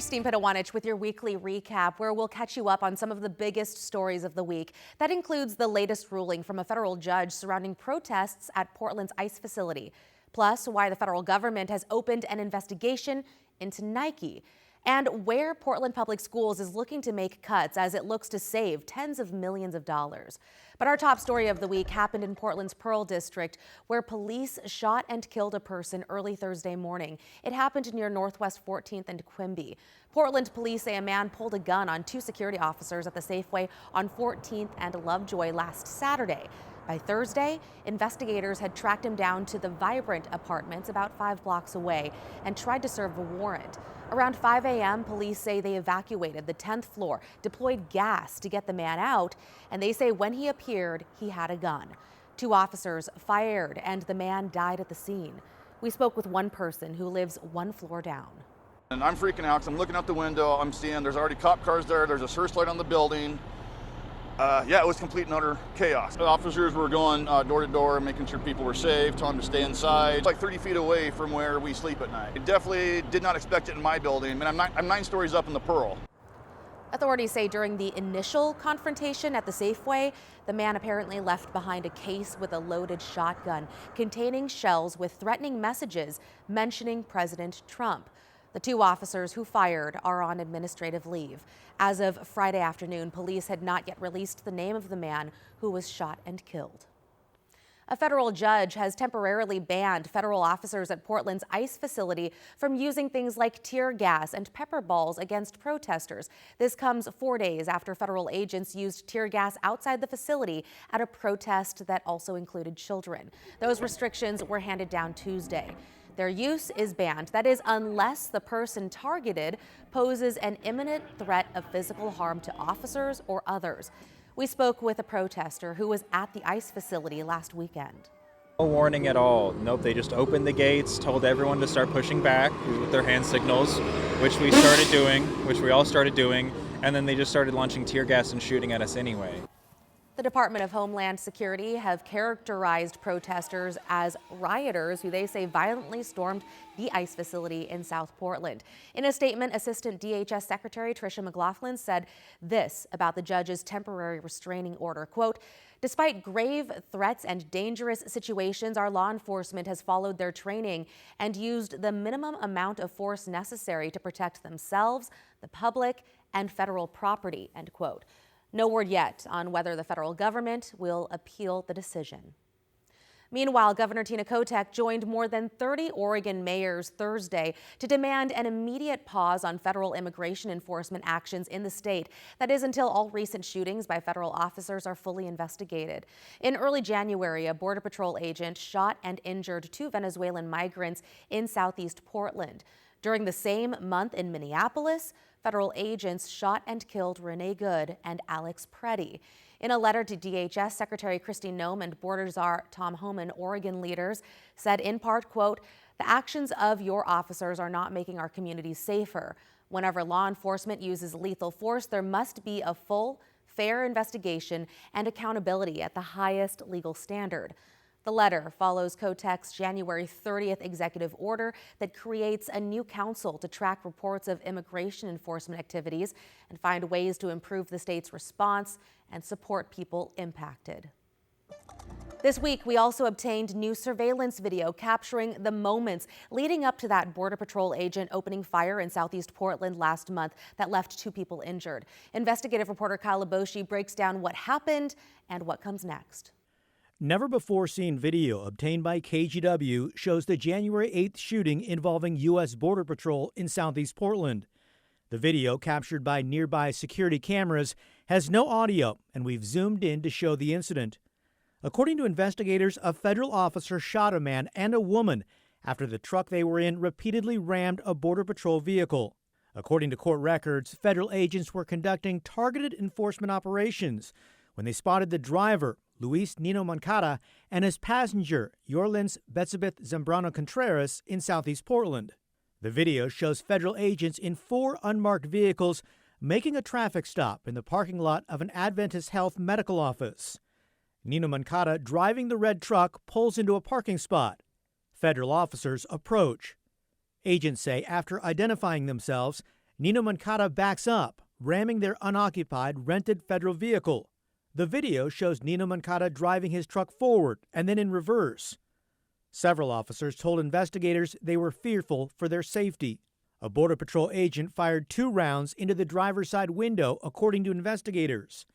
Christine Pitawanich with your weekly recap, where we'll catch you up on some of the biggest stories of the week. That includes the latest ruling from a federal judge surrounding protests at Portland's ICE facility, plus why the federal government has opened an investigation into Nike, and where Portland Public Schools is looking to make cuts as it looks to save tens of millions of dollars. But our top story of the week happened in Portland's Pearl District, where police shot and killed a person early Thursday morning. It happened near Northwest 14th and Quimby. Portland police say a man pulled a gun on two security officers at the Safeway on 14th and Lovejoy last Saturday. By Thursday, investigators had tracked him down to the Vibrant Apartments about 5 blocks away and tried to serve a warrant. Around 5 a.m., police say they evacuated the 10th floor, deployed gas to get the man out, and they say when he appeared, he had a gun. 2 officers fired, and the man died at the scene. We spoke with one person who lives 1 floor down. And I'm freaking out because I'm looking out the window. I'm seeing there's already cop cars there. There's a searchlight on the building. It was complete and utter chaos. The officers were going door to door, making sure people were safe, telling them to stay inside. It's like 30 feet away from where we sleep at night. I definitely did not expect it in my building. I mean, I'm 9 stories up in the Pearl. Authorities say during the initial confrontation at the Safeway, the man apparently left behind a case with a loaded shotgun containing shells with threatening messages mentioning President Trump. The 2 officers who fired are on administrative leave. As of Friday afternoon, police had not yet released the name of the man who was shot and killed. A federal judge has temporarily banned federal officers at Portland's ICE facility from using things like tear gas and pepper balls against protesters. This comes 4 days after federal agents used tear gas outside the facility at a protest that also included children. Those restrictions were handed down Tuesday. Their use is banned, that is, unless the person targeted poses an imminent threat of physical harm to officers or others. We spoke with a protester who was at the ICE facility last weekend. No warning at all. Nope, they just opened the gates, told everyone to start pushing back with their hand signals, which we all started doing, and then they just started launching tear gas and shooting at us anyway. The Department of Homeland Security have characterized protesters as rioters who they say violently stormed the ICE facility in South Portland. In a statement, Assistant DHS Secretary Tricia McLaughlin said this about the judge's temporary restraining order, quote, "Despite grave threats and dangerous situations, our law enforcement has followed their training and used the minimum amount of force necessary to protect themselves, the public, and federal property," end quote. No word yet on whether the federal government will appeal the decision. Meanwhile, Governor Tina Kotek joined more than 30 Oregon mayors Thursday to demand an immediate pause on federal immigration enforcement actions in the state. That is until all recent shootings by federal officers are fully investigated. In early January, a Border Patrol agent shot and injured 2 Venezuelan migrants in southeast Portland. During the same month in Minneapolis, federal agents shot and killed Renee Good and Alex Preddy. In a letter to DHS, Secretary Kristi Noem and Border Czar Tom Homan, Oregon leaders, said in part, quote, "The actions of your officers are not making our communities safer. Whenever law enforcement uses lethal force, there must be a full, fair investigation and accountability at the highest legal standard." The letter follows Kotek's January 30th executive order that creates a new council to track reports of immigration enforcement activities and find ways to improve the state's response and support people impacted. This week, we also obtained new surveillance video capturing the moments leading up to that Border Patrol agent opening fire in southeast Portland last month that left 2 people injured. Investigative reporter Kyle Leboshi breaks down what happened and what comes next. Never-before-seen video obtained by KGW shows the January 8th shooting involving U.S. Border Patrol in southeast Portland. The video, captured by nearby security cameras, has no audio, and we've zoomed in to show the incident. According to investigators, a federal officer shot a man and a woman after the truck they were in repeatedly rammed a Border Patrol vehicle. According to court records, federal agents were conducting targeted enforcement operations when they spotted the driver, Luis Nino Moncada, and his passenger, Yorlins Betsabeth Zambrano Contreras, in southeast Portland. The video shows federal agents in 4 unmarked vehicles making a traffic stop in the parking lot of an Adventist Health medical office. Nino Moncada, driving the red truck, pulls into a parking spot. Federal officers approach. Agents say after identifying themselves, Nino Moncada backs up, ramming their unoccupied rented federal vehicle. The video shows Nino Moncada driving his truck forward and then in reverse. Several officers told investigators they were fearful for their safety. A Border Patrol agent fired 2 rounds into the driver's side window, according to investigators.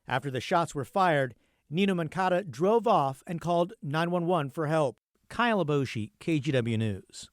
After the shots were fired, Nino Moncada drove off and called 911 for help. Kyle Aboshi, KGW News.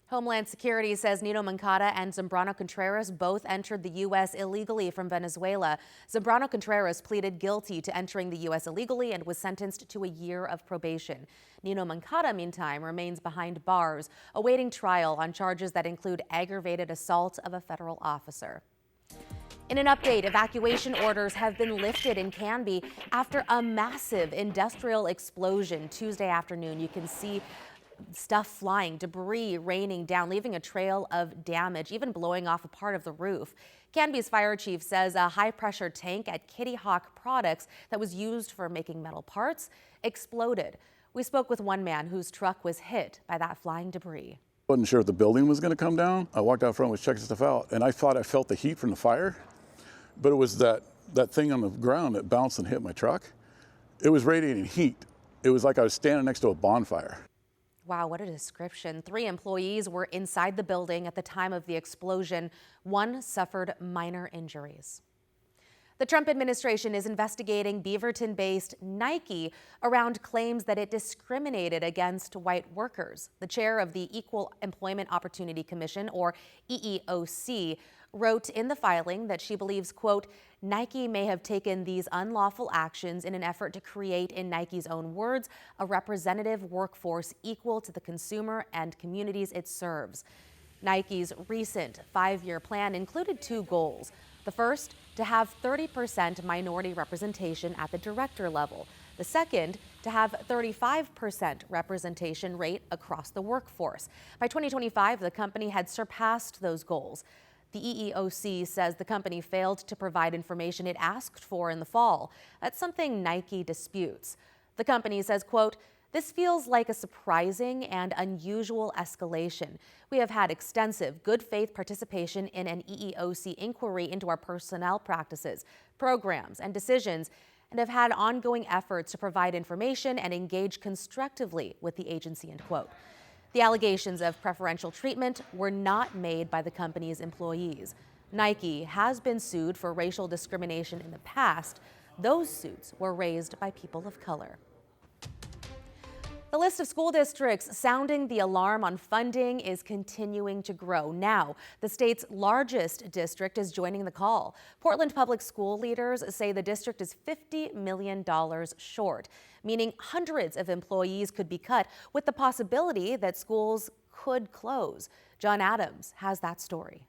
Homeland Security says Nino Moncada and Zambrano Contreras both entered the U.S. illegally from Venezuela. Zambrano Contreras pleaded guilty to entering the U.S. illegally and was sentenced to a year of probation. Nino Moncada, meantime, remains behind bars, awaiting trial on charges that include aggravated assault of a federal officer. In an update, evacuation orders have been lifted in Canby after a massive industrial explosion Tuesday afternoon. You can see stuff flying, debris raining down, leaving a trail of damage, even blowing off a part of the roof. Canby's fire chief says a high-pressure tank at Kitty Hawk Products that was used for making metal parts exploded. We spoke with one man whose truck was hit by that flying debris. Wasn't sure if the building was going to come down. I walked out front, was checking stuff out, and I thought I felt the heat from the fire, but it was that thing on the ground that bounced and hit my truck. It was radiating heat. It was like I was standing next to a bonfire. Wow, what a description. 3 employees were inside the building at the time of the explosion. 1 suffered minor injuries. The Trump administration is investigating Beaverton-based Nike around claims that it discriminated against white workers. The chair of the Equal Employment Opportunity Commission, or EEOC, wrote in the filing that she believes, quote, Nike may have taken these unlawful actions in an effort to create, in Nike's own words, a representative workforce equal to the consumer and communities it serves. Nike's recent 5-year plan included 2 goals. The first, to have 30% minority representation at the director level. The second, to have 35% representation rate across the workforce. By 2025, the company had surpassed those goals. The EEOC says the company failed to provide information it asked for in the fall. That's something Nike disputes. The company says, quote, this feels like a surprising and unusual escalation. We have had extensive good faith participation in an EEOC inquiry into our personnel practices, programs, and decisions, and have had ongoing efforts to provide information and engage constructively with the agency, end quote. The allegations of preferential treatment were not made by the company's employees. Nike has been sued for racial discrimination in the past. Those suits were raised by people of color. The list of school districts sounding the alarm on funding is continuing to grow. Now, the state's largest district is joining the call. Portland Public School leaders say the district is $50 million short, meaning hundreds of employees could be cut, with the possibility that schools could close. John Adams has that story.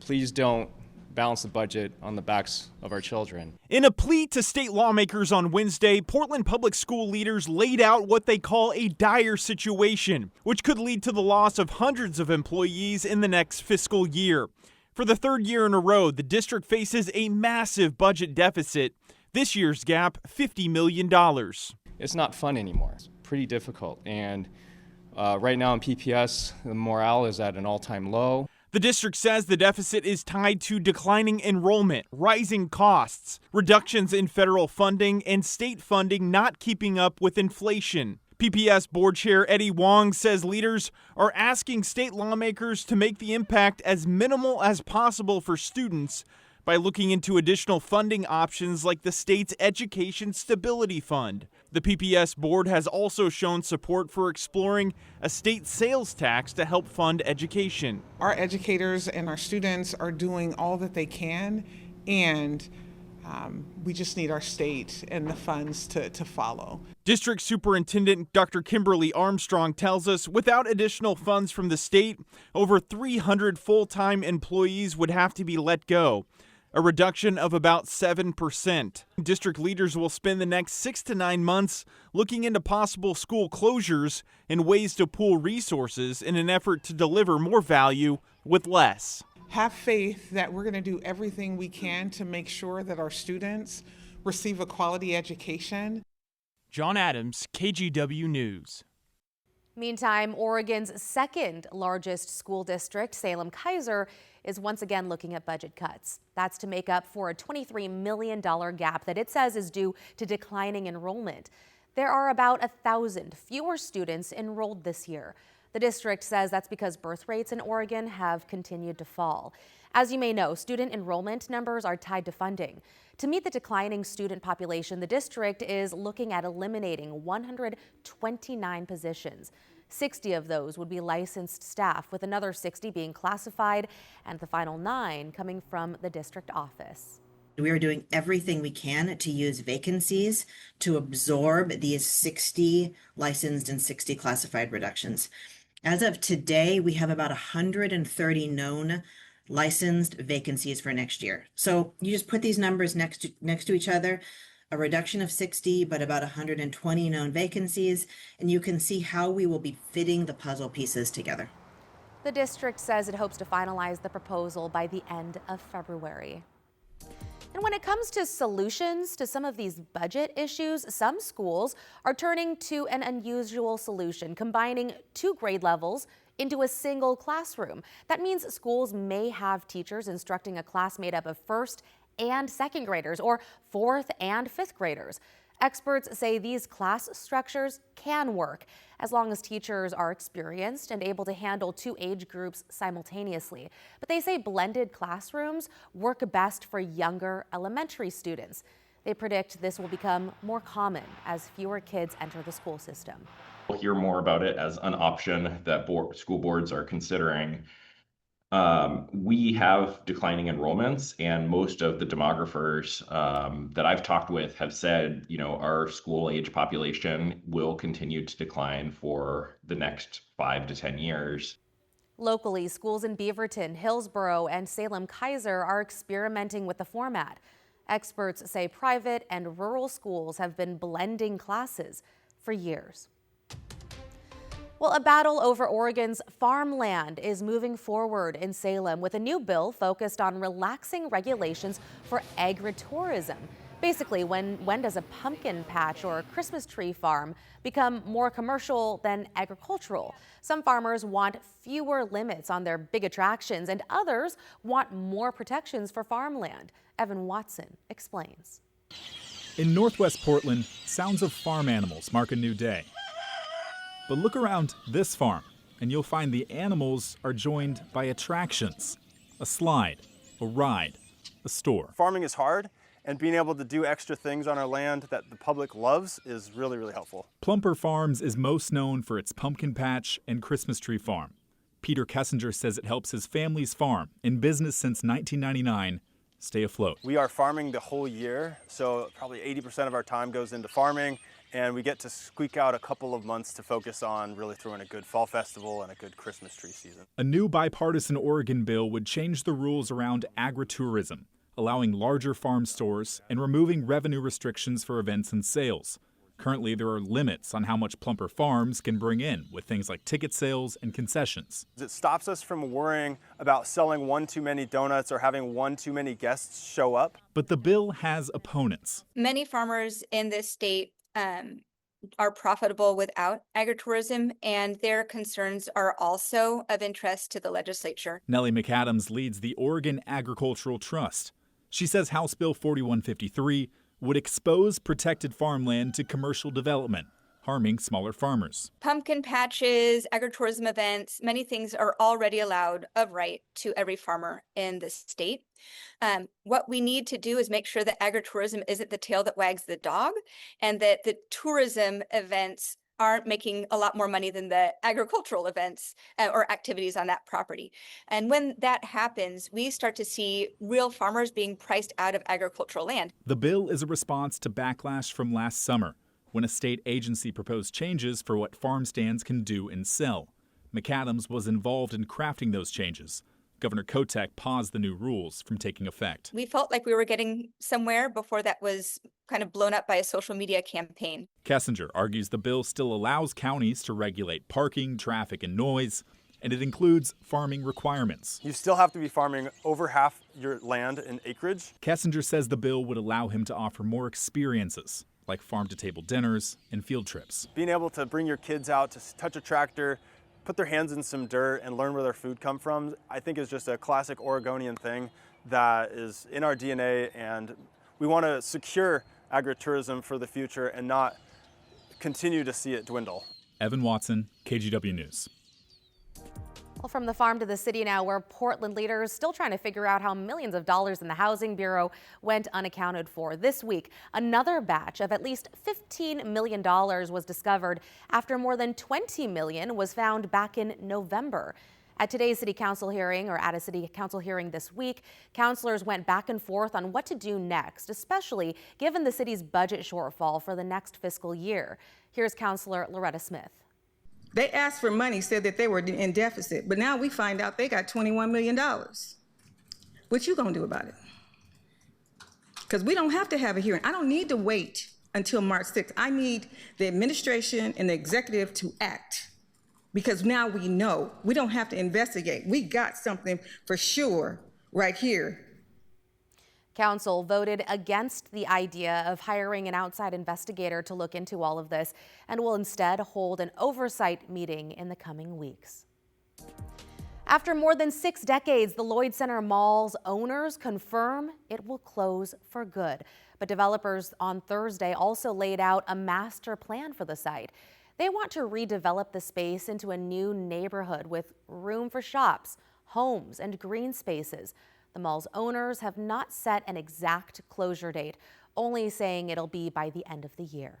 Please don't balance the budget on the backs of our children. In a plea to state lawmakers on Wednesday, Portland Public School leaders laid out what they call a dire situation, which could lead to the loss of hundreds of employees in the next fiscal year. For the 3rd year in a row, the district faces a massive budget deficit. This year's gap, $50 million. It's not fun anymore. It's pretty difficult. And right now in PPS, the morale is at an all-time low. The district says the deficit is tied to declining enrollment, rising costs, reductions in federal funding, and state funding not keeping up with inflation. PPS Board Chair Eddie Wong says leaders are asking state lawmakers to make the impact as minimal as possible for students by looking into additional funding options like the state's Education Stability Fund. The PPS board has also shown support for exploring a state sales tax to help fund education. Our educators and our students are doing all that they can, and we just need our state and the funds to follow. District Superintendent Dr. Kimberly Armstrong tells us without additional funds from the state, over 300 full-time employees would have to be let go, a reduction of about 7%. District leaders will spend the next 6 to 9 months looking into possible school closures and ways to pool resources in an effort to deliver more value with less. Have faith that we're going to do everything we can to make sure that our students receive a quality education. John Adams, KGW News. Meantime, Oregon's second largest school district, Salem-Keizer, is once again looking at budget cuts. That's to make up for a $23 million gap that it says is due to declining enrollment. There are about 1,000 fewer students enrolled this year. The district says that's because birth rates in Oregon have continued to fall. As you may know, student enrollment numbers are tied to funding. To meet the declining student population, the district is looking at eliminating 129 positions. 60 of those would be licensed staff, with another 60 being classified and the final 9 coming from the district office. We are doing everything we can to use vacancies to absorb these 60 licensed and 60 classified reductions. As of today, we have about 130 known licensed vacancies for next year. So you just put these numbers next to each other, a reduction of 60, but about 120 known vacancies, and you can see how we will be fitting the puzzle pieces together. The district says it hopes to finalize the proposal by the end of February. And when it comes to solutions to some of these budget issues, some schools are turning to an unusual solution, combining 2 grade levels into a single classroom. That means schools may have teachers instructing a class made up of 1st and 2nd graders or 4th and 5th graders. Experts say these class structures can work as long as teachers are experienced and able to handle 2 age groups simultaneously. But they say blended classrooms work best for younger elementary students. They predict this will become more common as fewer kids enter the school system. We'll hear more about it as an option that school boards are considering. We have declining enrollments, and most of the demographers that I've talked with have said, our school age population will continue to decline for the next 5 to 10 years. Locally, schools in Beaverton, Hillsborough, and Salem-Keizer are experimenting with the format. Experts say private and rural schools have been blending classes for years. Well, a battle over Oregon's farmland is moving forward in Salem with a new bill focused on relaxing regulations for agritourism. Basically, when does a pumpkin patch or a Christmas tree farm become more commercial than agricultural? Some farmers want fewer limits on their big attractions, and others want more protections for farmland. Evan Watson explains. In Northwest Portland, sounds of farm animals mark a new day. But look around this farm, and you'll find the animals are joined by attractions. A slide, a ride, a store. Farming is hard, and being able to do extra things on our land that the public loves is really, really helpful. Plumper Farms is most known for its pumpkin patch and Christmas tree farm. Peter Kessinger says it helps his family's farm, in business since 1999, stay afloat. We are farming the whole year, so probably 80% of our time goes into farming, and we get to squeak out a couple of months to focus on really throwing a good fall festival and a good Christmas tree season. A new bipartisan Oregon bill would change the rules around agritourism, allowing larger farm stores and removing revenue restrictions for events and sales. Currently, there are limits on how much Plumper Farms can bring in with things like ticket sales and concessions. It stops us from worrying about selling one too many donuts or having one too many guests show up. But the bill has opponents. Many farmers in this state are profitable without agritourism, and their concerns are also of interest to the legislature. Nellie McAdams leads the Oregon Agricultural Trust. She says House Bill 4153 would expose protected farmland to commercial development, harming smaller farmers. Pumpkin patches, agritourism events, many things are already allowed of right to every farmer in the state. What we need to do is make sure that agritourism isn't the tail that wags the dog, and that the tourism events aren't making a lot more money than the agricultural events or activities on that property. And when that happens, we start to see real farmers being priced out of agricultural land. The bill is a response to backlash from last summer, when a state agency proposed changes for what farm stands can do and sell. McAdams was involved in crafting those changes. Governor Kotek paused the new rules from taking effect. We felt like we were getting somewhere before that was kind of blown up by a social media campaign. Kessinger argues the bill still allows counties to regulate parking, traffic, and noise, and it includes farming requirements. You still have to be farming over half your land in acreage. Kessinger says the bill would allow him to offer more experiences, like farm-to-table dinners and field trips. Being able to bring your kids out to touch a tractor, put their hands in some dirt and learn where their food come from, I think is just a classic Oregonian thing that is in our DNA, and we want to secure agritourism for the future and not continue to see it dwindle. Evan Watson, KGW News. Well, from the farm to the city now, where Portland leaders still trying to figure out how millions of dollars in the Housing Bureau went unaccounted for. This week, another batch of at least $15 million was discovered after more than $20 million was found back in November. At today's city council hearing, or at a city council hearing this week, councilors went back and forth on what to do next, especially given the city's budget shortfall for the next fiscal year. Here's Councilor Loretta Smith. They asked for money, said that they were in deficit, but now we find out they got $21 million. What you gonna do about it? Because we don't have to have a hearing. I don't need to wait until March 6th. I need the administration and the executive to act, because now we know. We don't have to investigate. We got something for sure right here. Council voted against the idea of hiring an outside investigator to look into all of this and will instead hold an oversight meeting in the coming weeks. After more than 6 decades, the Lloyd Center Mall's owners confirm it will close for good. But developers on Thursday also laid out a master plan for the site. They want to redevelop the space into a new neighborhood with room for shops, homes, and green spaces. The mall's owners have not set an exact closure date, only saying it'll be by the end of the year.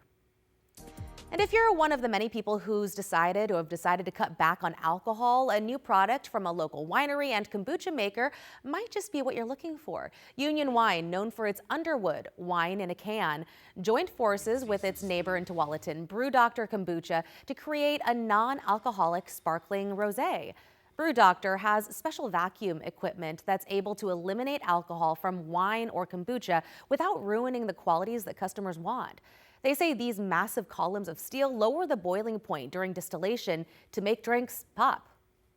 And if you're one of the many people who's decided to cut back on alcohol, a new product from a local winery and kombucha maker might just be what you're looking for. Union Wine, known for its Underwood wine in a can, joined forces with its neighbor in Tualatin, Brew Doctor Kombucha, to create a non-alcoholic sparkling rosé. Brew Doctor has special vacuum equipment that's able to eliminate alcohol from wine or kombucha without ruining the qualities that customers want. They say these massive columns of steel lower the boiling point during distillation to make drinks pop.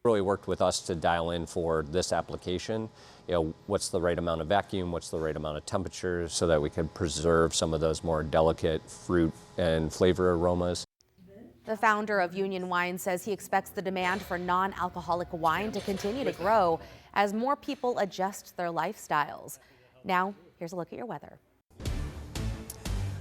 Really worked with us to dial in for this application, what's the right amount of vacuum, what's the right amount of temperature, so that we could preserve some of those more delicate fruit and flavor aromas. The founder of Union Wine says he expects the demand for non-alcoholic wine to continue to grow as more people adjust their lifestyles. Now, here's a look at your weather.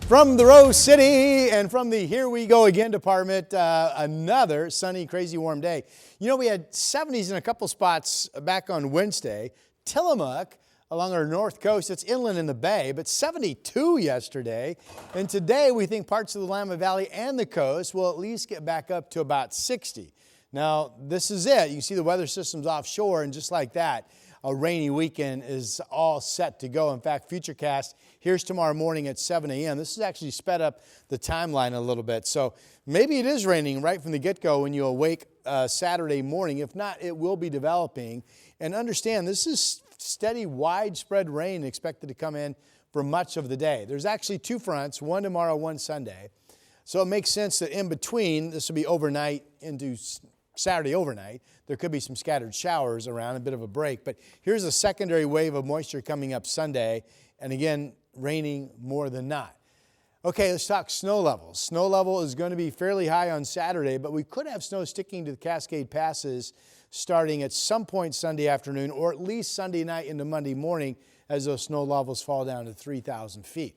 From the Rose City and from the Here We Go Again department, another sunny, crazy warm day. You know, we had 70s in a couple spots back on Wednesday. Tillamook along our north coast, it's inland in the bay, but 72 yesterday. And today we think parts of the Willamette Valley and the coast will at least get back up to about 60. Now, this is it. You can see the weather system's offshore, and just like that, a rainy weekend is all set to go. In fact, Futurecast, here's tomorrow morning at 7 a.m. This has actually sped up the timeline a little bit. So maybe it is raining right from the get-go when you awake Saturday morning. If not, it will be developing. And understand, this is steady, widespread rain expected to come in for much of the day. There's actually 2 fronts, one tomorrow, one Sunday. So it makes sense that in between, this will be overnight into Saturday overnight, there could be some scattered showers around, a bit of a break. But here's a secondary wave of moisture coming up Sunday, and again, raining more than not. Okay, let's talk snow levels. Snow level is going to be fairly high on Saturday, but we could have snow sticking to the Cascade Passes starting at some point Sunday afternoon, or at least Sunday night into Monday morning as those snow levels fall down to 3,000 feet.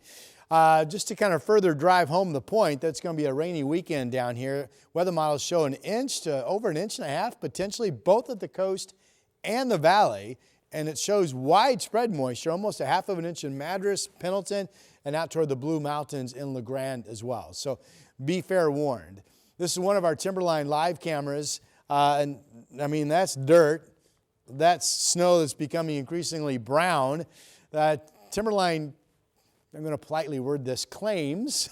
Just to kind of further drive home the point, that's going to be a rainy weekend down here. Weather models show 1 inch to over 1.5 inches, potentially both at the coast and the valley. And it shows widespread moisture, almost 1/2 inch in Madras, Pendleton, and out toward the Blue Mountains in La Grande as well. So be fair warned. This is one of our Timberline live cameras. And I mean, that's dirt. That's snow that's becoming increasingly brown. Timberline, I'm going to politely word this, claims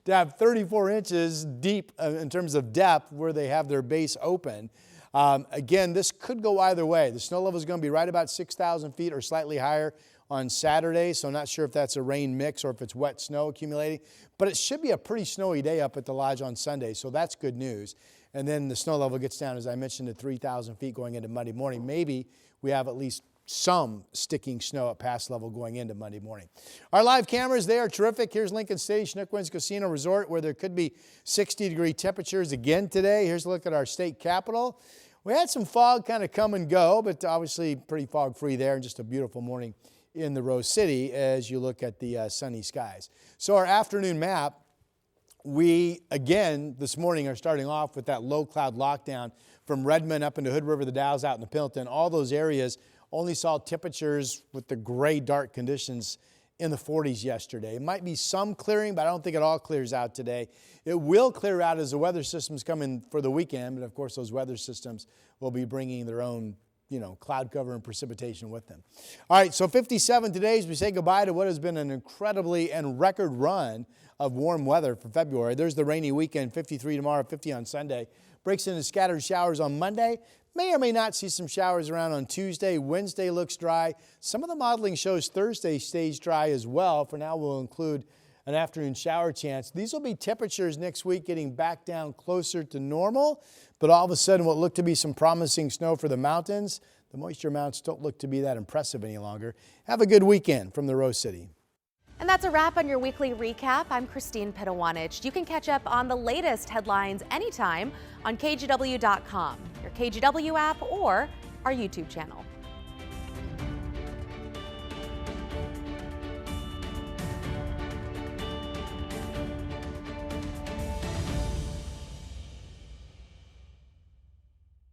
to have 34 inches deep in terms of depth where they have their base open. Again, this could go either way. The snow level is going to be right about 6,000 feet or slightly higher on Saturday, so I'm not sure if that's a rain mix or if it's wet snow accumulating. But it should be a pretty snowy day up at the lodge on Sunday, so that's good news. And then the snow level gets down, as I mentioned, to 3,000 feet going into Monday morning. Maybe we have at least some sticking snow at pass level going into Monday morning. Our live cameras, they are terrific. Here's Lincoln City, Chinook Winds Casino Resort, where there could be 60-degree temperatures again today. Here's a look at our state capitol. We had some fog kind of come and go, but obviously pretty fog-free there, and just a beautiful morning in the Rose City as you look at the sunny skies. So our afternoon map, we, again, this morning are starting off with that low cloud lockdown from Redmond up into Hood River, the Dalles out into Pendleton. All those areas only saw temperatures with the gray, dark conditions in the 40s yesterday. It might be some clearing, but I don't think it all clears out today. It will clear out as the weather systems come in for the weekend, but of course those weather systems will be bringing their own cloud cover and precipitation with them. All right, so 57 today as we say goodbye to what has been an incredibly and record run of warm weather for February. There's the rainy weekend, 53 tomorrow, 50 on Sunday. Breaks into scattered showers on Monday. May or may not see some showers around on Tuesday. Wednesday looks dry. Some of the modeling shows Thursday stays dry as well. For now, we'll include an afternoon shower chance. These will be temperatures next week getting back down closer to normal, but all of a sudden what looked to be some promising snow for the mountains, the moisture amounts don't look to be that impressive any longer. Have a good weekend from the Rose City. And that's a wrap on your weekly recap. I'm Christine Pitawanich. You can catch up on the latest headlines anytime on KGW.com, your KGW app, or our YouTube channel.